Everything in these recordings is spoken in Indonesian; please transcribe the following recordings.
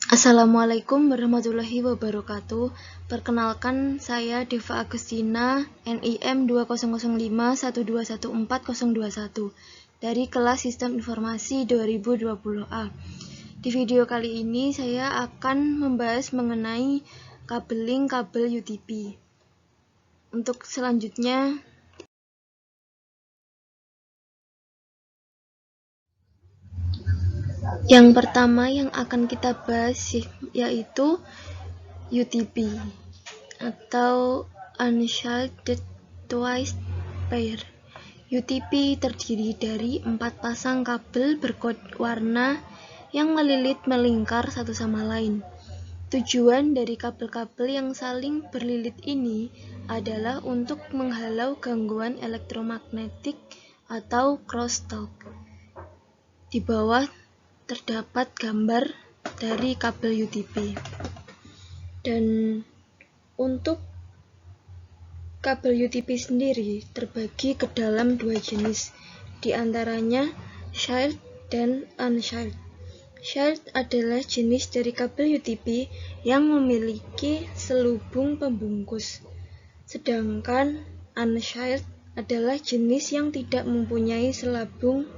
Assalamualaikum warahmatullahi wabarakatuh. Perkenalkan, saya Deva Agustina, NIM 200512140021 dari kelas Sistem Informasi 2020A. Di video kali ini saya akan membahas mengenai kabeling kabel UTP. Untuk selanjutnya, yang pertama yang akan kita bahas yaitu UTP atau Unshielded Twisted Pair. UTP terdiri dari 4 pasang kabel berwarna yang melilit melingkar satu sama lain. Tujuan dari kabel-kabel yang saling berlilit ini adalah untuk menghalau gangguan elektromagnetik atau crosstalk. Di bawah terdapat gambar dari kabel UTP. Dan untuk kabel UTP sendiri terbagi ke dalam 2 jenis, di antaranya shielded dan unshielded. Shielded adalah jenis dari kabel UTP yang memiliki selubung pembungkus, sedangkan unshielded adalah jenis yang tidak mempunyai selubung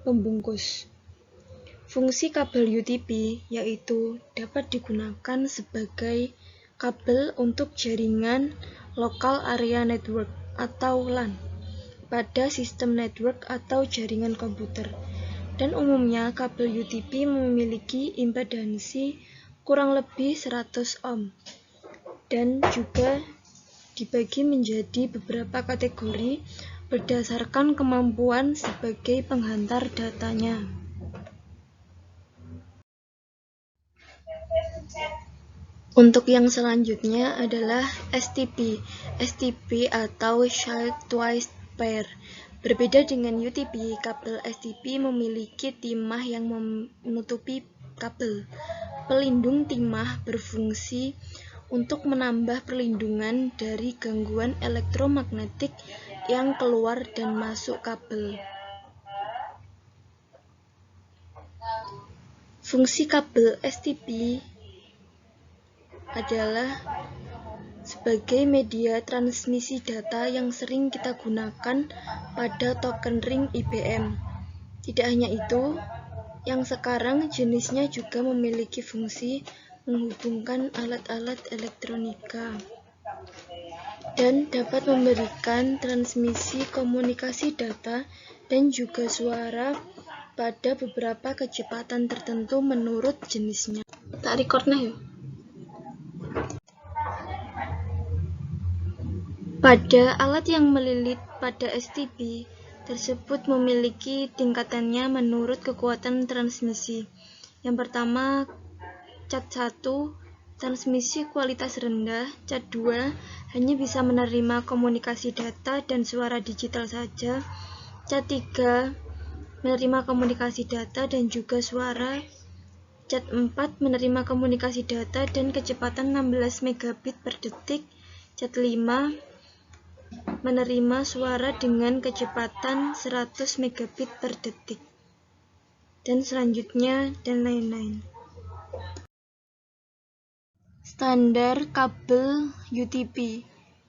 pembungkus. Fungsi kabel UTP yaitu dapat digunakan sebagai kabel untuk jaringan Local Area Network atau LAN pada sistem network atau jaringan komputer. Dan umumnya kabel UTP memiliki impedansi kurang lebih 100 ohm dan juga dibagi menjadi beberapa kategori berdasarkan kemampuan sebagai penghantar datanya. Untuk yang selanjutnya adalah STP. STP atau Shielded Twisted Pair. Berbeda dengan UTP, kabel STP memiliki timah yang menutupi kabel. Pelindung timah berfungsi untuk menambah perlindungan dari gangguan elektromagnetik yang keluar dan masuk kabel. Fungsi kabel STP adalah sebagai media transmisi data yang sering kita gunakan pada token ring IBM. Tidak hanya itu, yang sekarang jenisnya juga memiliki fungsi menghubungkan alat-alat elektronika dan dapat memberikan transmisi komunikasi data dan juga suara pada beberapa kecepatan tertentu menurut jenisnya. Tak recordnya ya? Pada alat yang melilit pada STP tersebut memiliki tingkatannya menurut kekuatan transmisi. Yang pertama, cat 1, transmisi kualitas rendah. Cat 2, hanya bisa menerima komunikasi data dan suara digital saja. Cat 3, menerima komunikasi data dan juga suara. Cat 4, menerima komunikasi data dan kecepatan 16 megabit per detik. Cat 5, menerima suara dengan kecepatan 100 megabit per detik. Dan selanjutnya, dan lain-lain. Standar kabel UTP.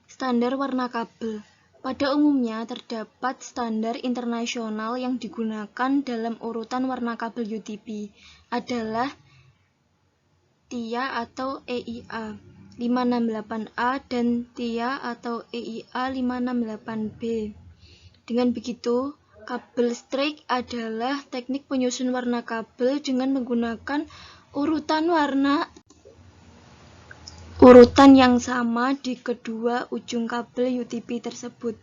Standar warna kabel. Pada umumnya terdapat standar internasional yang digunakan dalam urutan warna kabel UTP adalah TIA atau EIA 568A dan TIA atau EIA 568B. Dengan begitu, kabel strike adalah teknik penyusun warna kabel dengan menggunakan urutan yang sama di kedua ujung kabel UTP tersebut.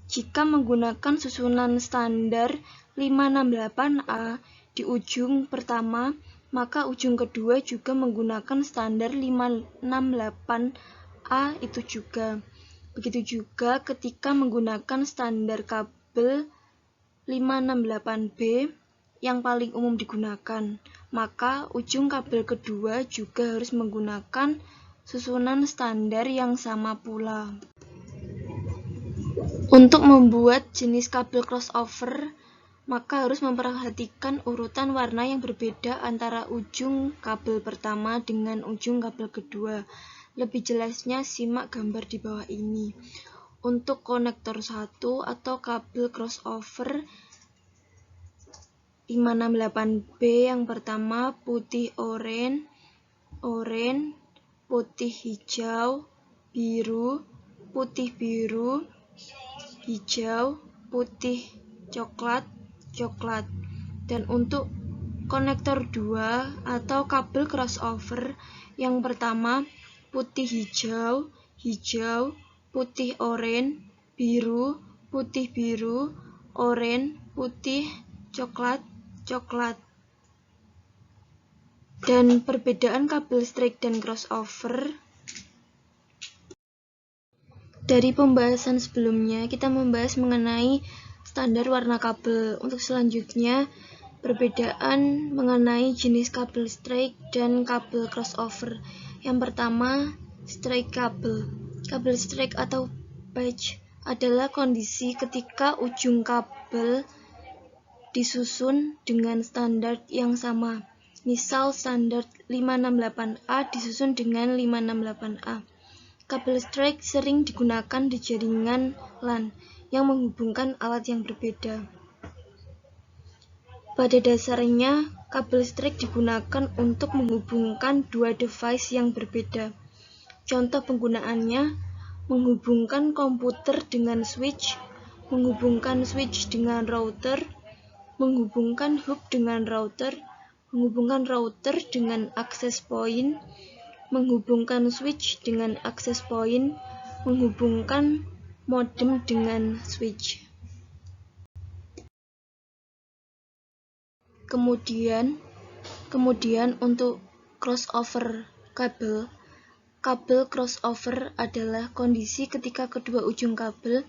Jika menggunakan susunan standar 568A di ujung pertama, maka ujung kedua juga menggunakan standar 568A itu juga. Begitu juga ketika menggunakan standar kabel 568B yang paling umum digunakan, maka ujung kabel kedua juga harus menggunakan susunan standar yang sama pula. Untuk membuat jenis kabel crossover maka harus memperhatikan urutan warna yang berbeda antara ujung kabel pertama dengan ujung kabel kedua. Lebih jelasnya simak gambar di bawah ini. Untuk konektor 1 atau kabel crossover 568B yang pertama putih oranye, putih hijau, biru, putih biru, hijau, putih coklat. Dan untuk konektor 2 atau kabel crossover yang pertama putih hijau, putih oranye, biru, putih biru, oranye, putih coklat. Dan perbedaan kabel listrik dan crossover. Dari pembahasan sebelumnya, kita membahas mengenai standar warna kabel. Untuk selanjutnya, perbedaan mengenai jenis kabel listrik dan kabel crossover. Yang pertama, straight kabel. Kabel listrik atau patch adalah kondisi ketika ujung kabel disusun dengan standar yang sama. Misal standar 568A disusun dengan 568A. Kabel listrik sering digunakan di jaringan LAN yang menghubungkan alat yang berbeda. Pada dasarnya, kabel listrik digunakan untuk menghubungkan dua device yang berbeda. Contoh penggunaannya, menghubungkan komputer dengan switch, menghubungkan switch dengan router, menghubungkan hub dengan router, menghubungkan router dengan access point, menghubungkan switch dengan access point, menghubungkan modem dengan switch. Kemudian untuk crossover kabel. Kabel crossover adalah kondisi ketika kedua ujung kabel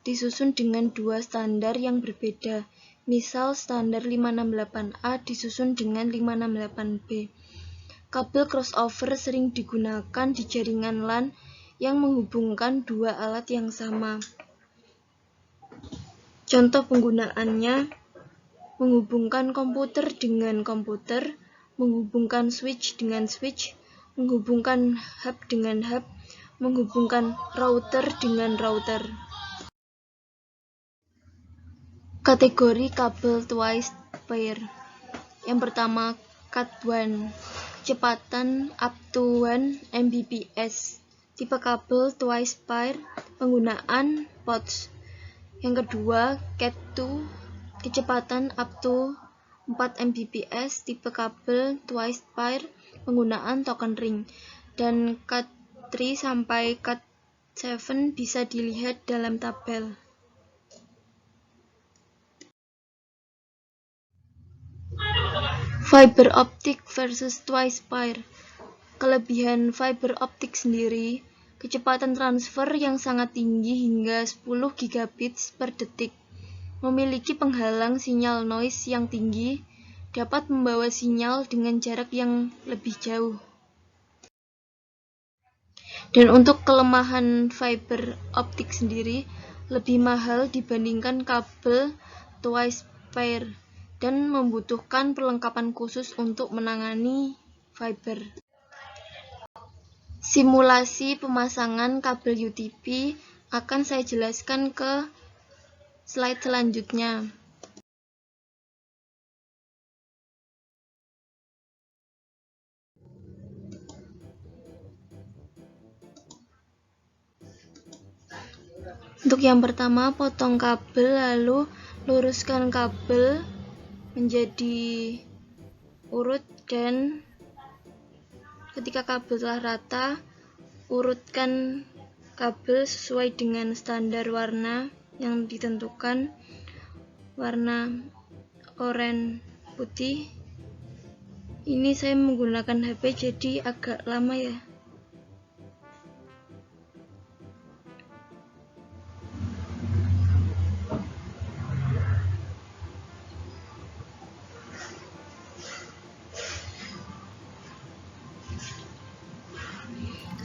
disusun dengan dua standar yang berbeda. Misal standar 568A disusun dengan 568B. Kabel crossover sering digunakan di jaringan LAN yang menghubungkan dua alat yang sama. Contoh penggunaannya, menghubungkan komputer dengan komputer, menghubungkan switch dengan switch, menghubungkan hub dengan hub, menghubungkan router dengan router. Kategori kabel twice pair. Yang pertama, Cat 1, kecepatan up to 1 Mbps. Tipe kabel twice pair, penggunaan POTS. Yang kedua, Cat 2, kecepatan up to 4 Mbps, tipe kabel twice pair, penggunaan token ring. Dan Cat 3 sampai Cat 7 bisa dilihat dalam tabel. Fiber optic versus twice pair. Kelebihan fiber optic sendiri, kecepatan transfer yang sangat tinggi hingga 10 gigabits per detik. Memiliki penghalang sinyal noise yang tinggi, dapat membawa sinyal dengan jarak yang lebih jauh. Dan untuk kelemahan fiber optic sendiri, lebih mahal dibandingkan kabel twice pair dan membutuhkan perlengkapan khusus untuk menangani fiber. Simulasi pemasangan kabel UTP akan saya jelaskan ke slide selanjutnya. Untuk yang pertama, potong kabel lalu luruskan kabel menjadi urut, dan ketika kabel telah rata, urutkan kabel sesuai dengan standar warna yang ditentukan. Warna oranye putih. Ini saya menggunakan HP jadi agak lama ya.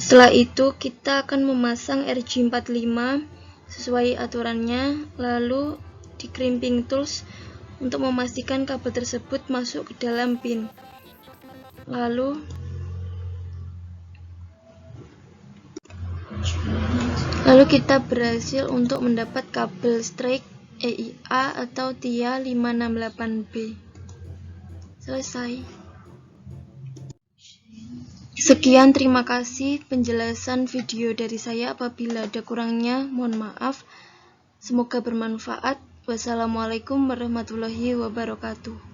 Setelah itu kita akan memasang RJ45 sesuai aturannya, lalu di crimping tools untuk memastikan kabel tersebut masuk ke dalam pin. Lalu kita berhasil untuk mendapat kabel strike EIA atau TIA 568B. Selesai. Sekian, terima kasih penjelasan video dari saya. Apabila ada kurangnya, mohon maaf. Semoga bermanfaat. Wassalamualaikum warahmatullahi wabarakatuh.